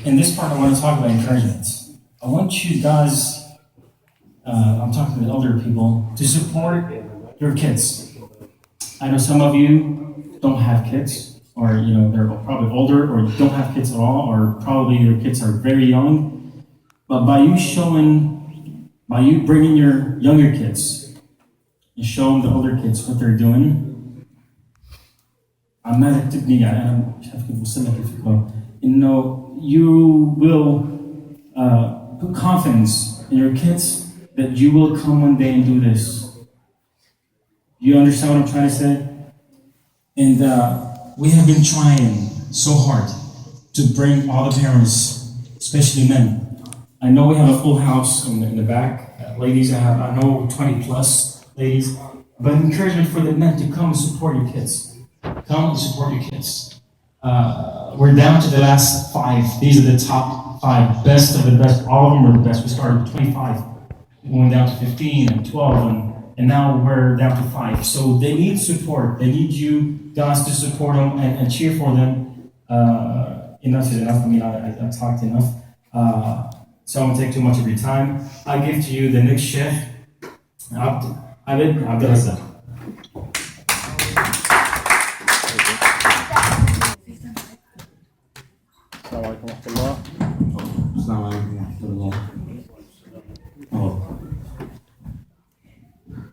in this part, I want to talk about encouragement. I want you guys, I'm talking to the older people, to support your kids. I know some of you don't have kids, or they're probably older, or don't have kids at all, or probably your kids are very young. But by you bringing your younger kids and showing the older kids what they're doing, you will put confidence in your kids that you will come one day and do this. You understand what I'm trying to say? And we have been trying so hard to bring all the parents, especially men. I know we have a full house in the back. Ladies, I know 20 plus ladies. But encouragement for the men to come and support your kids. Come and support your kids. We're down to the last 5. These are the top 5, best of the best. All of them were the best. We started with 25, we went down to 15 and 12, and now we're down to 5. So they need support. They need you guys to support them and cheer for them. Enough is enough. I mean, I talked enough. So I won't take too much of your time. I give to you the next Sheikh, Abid Abdulrazak. السلام عليكم ورحمة الله.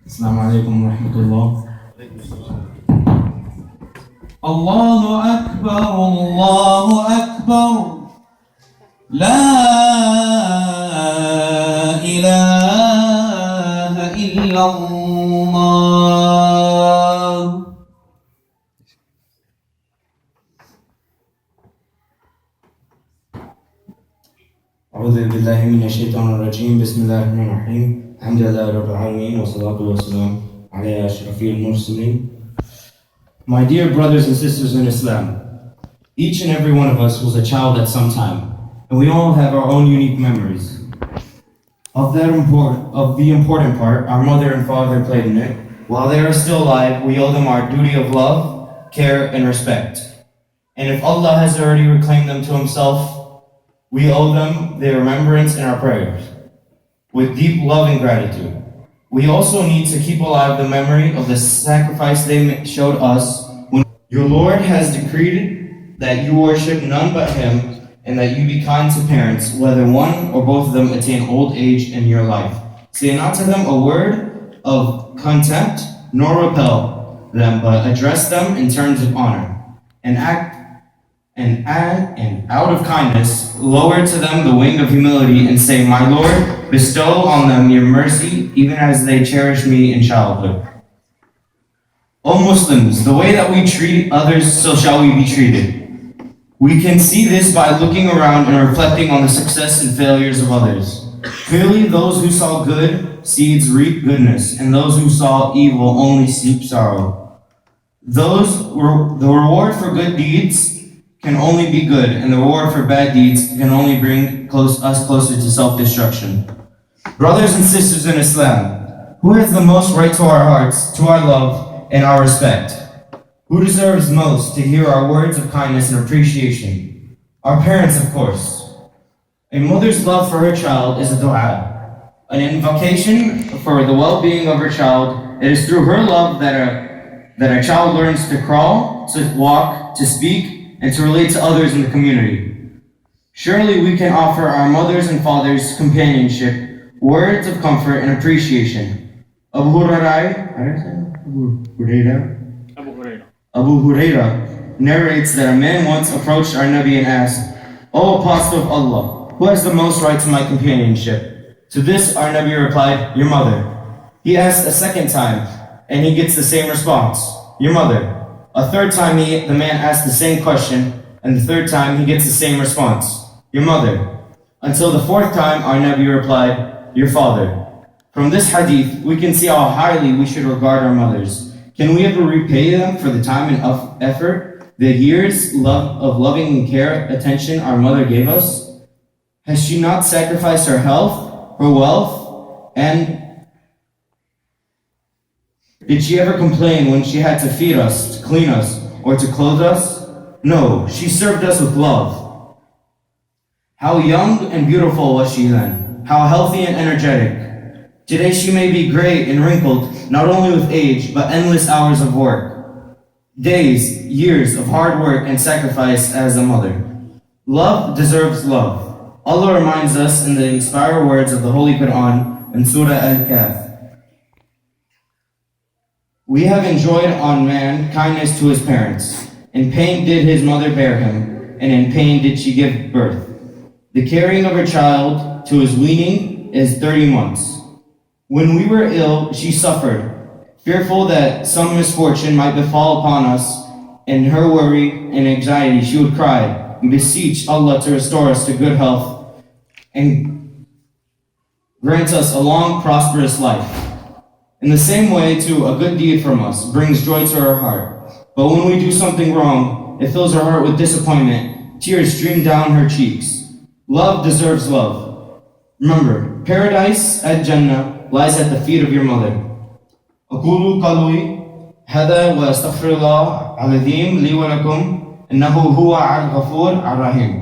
السلام عليكم ورحمة الله. الله أكبر الله أكبر لا إله إلا الله. أعوذ بالله من الشيطان الرجيم. بسم الله الرحمن الرحيم. الحمد لله رب العالمين والصلاة والسلام على أشرف المرسلين. My dear brothers and sisters in Islam, each and every one of us was a child at some time, and we all have our own unique memories. Of the important part, our mother and father played in it. While they are still alive, we owe them our duty of love, care, and respect. And if Allah has already reclaimed them to Himself, we owe them their remembrance in our prayers, with deep love and gratitude. We also need to keep alive the memory of the sacrifice they showed us when your Lord has decreed that you worship none but Him, and that you be kind to parents, whether one or both of them attain old age in your life. Say not to them a word of contempt, nor repel them, but address them in terms of honor, and out of kindness, lower to them the wing of humility, and say, My Lord, bestow on them your mercy, even as they cherished me in childhood. O Muslims, the way that we treat others, so shall we be treated. We can see this by looking around and reflecting on the success and failures of others. Clearly, those who saw good seeds reap goodness, and those who saw evil only reap sorrow. The reward for good deeds can only be good, and the reward for bad deeds can only bring us closer to self-destruction. Brothers and sisters in Islam, who has the most right to our hearts, to our love, and our respect? Who deserves most to hear our words of kindness and appreciation? Our parents, of course. A mother's love for her child is a dua, an invocation for the well-being of her child. It is through her love that a child learns to crawl, to walk, to speak, and to relate to others in the community. Surely we can offer our mothers and fathers companionship, words of comfort and appreciation. Abu Huraira narrates that a man once approached our Nabi and asked, O Apostle of Allah, who has the most right to my companionship? To this our Nabi replied, Your mother. He asked a second time, and he gets the same response, Your mother. A third time the man asked the same question, and the third time he gets the same response, Your mother. Until the fourth time our Nabi replied, Your father. From this hadith, we can see how highly we should regard our mothers. Can we ever repay them for the time and effort, the years of loving and care, attention our mother gave us? Has she not sacrificed her health, her wealth, and did she ever complain when she had to feed us, to clean us, or to clothe us? No, she served us with love. How young and beautiful was she then, how healthy and energetic. Today she may be gray and wrinkled, not only with age, but endless hours of work. Days, years of hard work and sacrifice as a mother. Love deserves love. Allah reminds us in the inspired words of the Holy Quran in Surah Al-Kahf. We have enjoined on man kindness to his parents. In pain did his mother bear him, and in pain did she give birth. The carrying of her child to his weaning is 30 months. When we were ill, she suffered, fearful that some misfortune might befall upon us. In her worry and anxiety, she would cry and beseech Allah to restore us to good health and grant us a long, prosperous life. In the same way, too, a good deed from us brings joy to her heart. But when we do something wrong, it fills her heart with disappointment. Tears stream down her cheeks. Love deserves love. Remember, paradise at Jannah lies at the feet of your mother. أقول قولي هذا وأستغفر الله العظيم لي ولكم إنه هو الغفور الرحيم.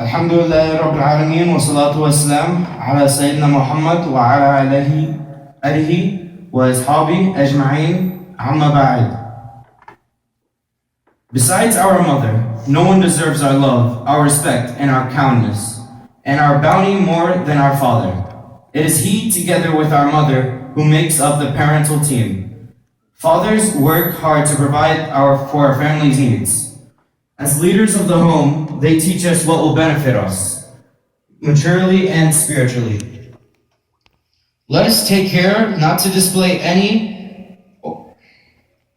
الحمد لله رب العالمين والصلاة والسلام على سيدنا محمد وعلى آله وأصحابه أجمعين أما بعد. Besides our mother, no one deserves our love, our respect, and our kindness, and our bounty more than our father. It is he, together with our mother, who makes up the parental team. Fathers work hard to provide for our family's needs. As leaders of the home, they teach us what will benefit us, maturely and spiritually. Let us take care not to display any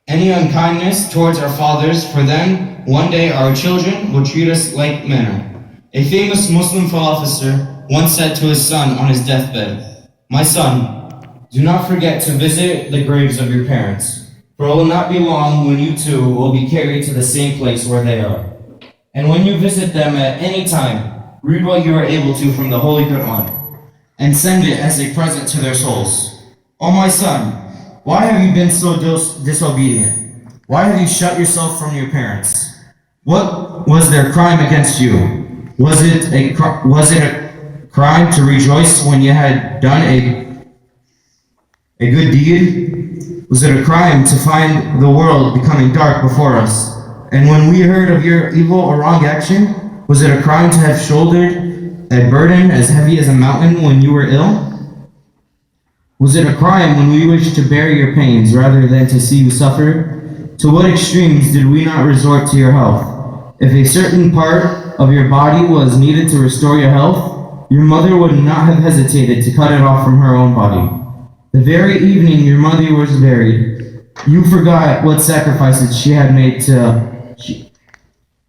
unkindness towards our fathers, for then one day our children will treat us like manner. A famous Muslim philosopher once said to his son on his deathbed, "My son, do not forget to visit the graves of your parents, for it will not be long when you too will be carried to the same place where they are. And when you visit them at any time, read what you are able to from the Holy Quran, and send it as a present to their souls. O my son, why have you been so disobedient? Why have you shut yourself from your parents? What was their crime against you? Was it a crime to rejoice when you had done a good deed? Was it a crime to find the world becoming dark before us? And when we heard of your evil or wrong action, was it a crime to have shouldered a burden as heavy as a mountain when you were ill? Was it a crime when we wished to bear your pains rather than to see you suffer? To what extremes did we not resort to your health? If a certain part of your body was needed to restore your health, your mother would not have hesitated to cut it off from her own body. The very evening your mother was buried, you forgot what sacrifices she had made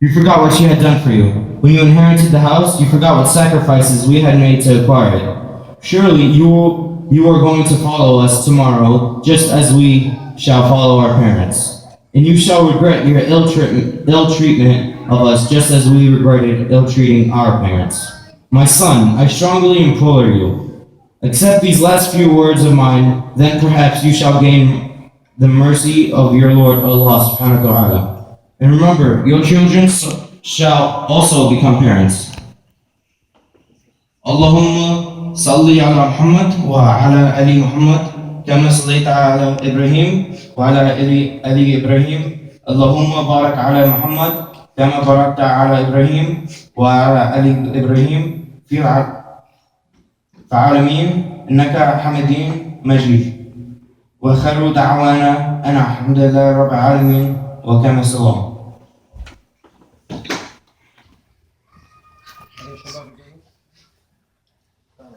you forgot what she had done for you. When you inherited the house, you forgot what sacrifices we had made to acquire it. Surely you are going to follow us tomorrow, just as we shall follow our parents. And you shall regret your ill treatment of us, just as we regretted ill-treating our parents. My son, I strongly implore you, accept these last few words of mine, then perhaps you shall gain the mercy of your Lord Allah subhanahu wa ta'ala. And remember, your children shall also become parents. Allahumma salli ala Muhammad wa ala ali Muhammad kama sallaita ala Ibrahim wa ala ali Ibrahim. Allahumma barak ala Muhammad kama barakta ala Ibrahim wa ala ali Ibrahim fi العالمين إنك حميد مجيد. وخير دعوانا أن الحمد لله رب العالمين وكما السلام.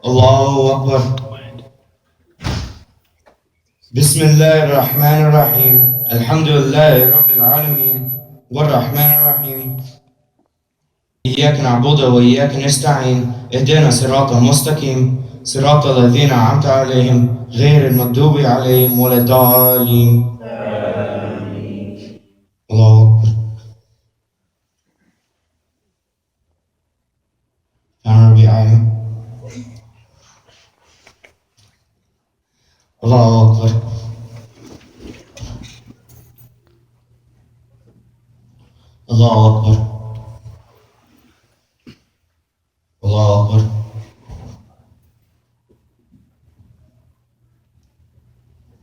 الله أكبر. بسم الله الرحمن الرحيم. الحمد لله رب العالمين والرحمن الرحيم. إياك نعبد وإياك نستعين. اهدنا صراط مستقيم صراط الذين أنعمت عليهم غير المغضوب عليهم ولا الضالين. الله أكبر. أنا ربي عالم. الله أكبر.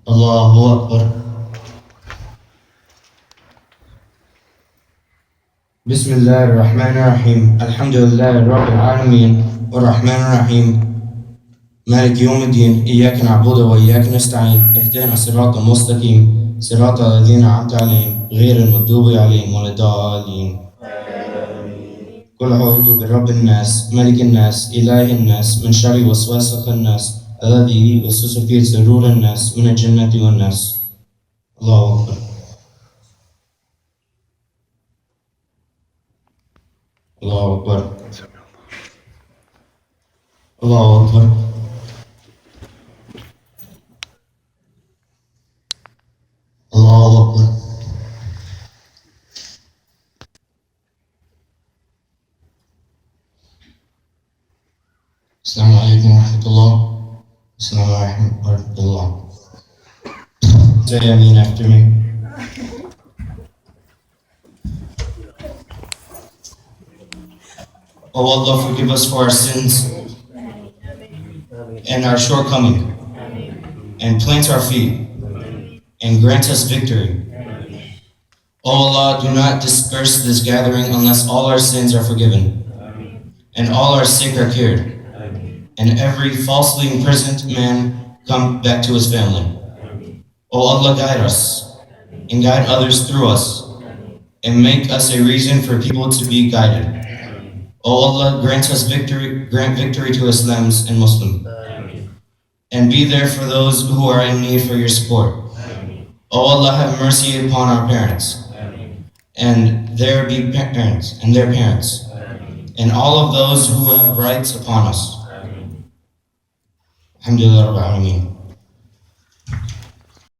Allahu Akbar. Bismillah ar-Rahman ar-Rahim. Alhamdulillah Rabbil Alameen. Ar-Rahman ar-Rahim. مالك يوم الدين إياك نعبد وإياك نستعين اهدنا الصراط المستقيم صراط الذين أنعمت عليهم غير المغضوب عليهم ولا الضالين قل أعوذ برب الناس ملك الناس إله الناس من شر وسواس الخناس الذي يوسوس في صدور الناس من الجنة والناس الله أكبر الله أكبر الله أكبر الله أكبر السلام عليكم ورحمة الله. السلام عليكم ورحمة الله. Say Ameen after me. Oh Allah, forgive us for our sins and our shortcoming, and plant our feet, and grant us victory. O Allah, do not disperse this gathering unless all our sins are forgiven, and all our sick are cured, and every falsely imprisoned man come back to his family. O Allah, guide us, and guide others through us, and make us a reason for people to be guided. O Allah, grant victory to Islams and Muslims, and be there for those who are in need for your support. O Allah, have mercy upon our parents, and their parents, and all of those who have rights upon us. Alhamdulillah Rabbil Alameen.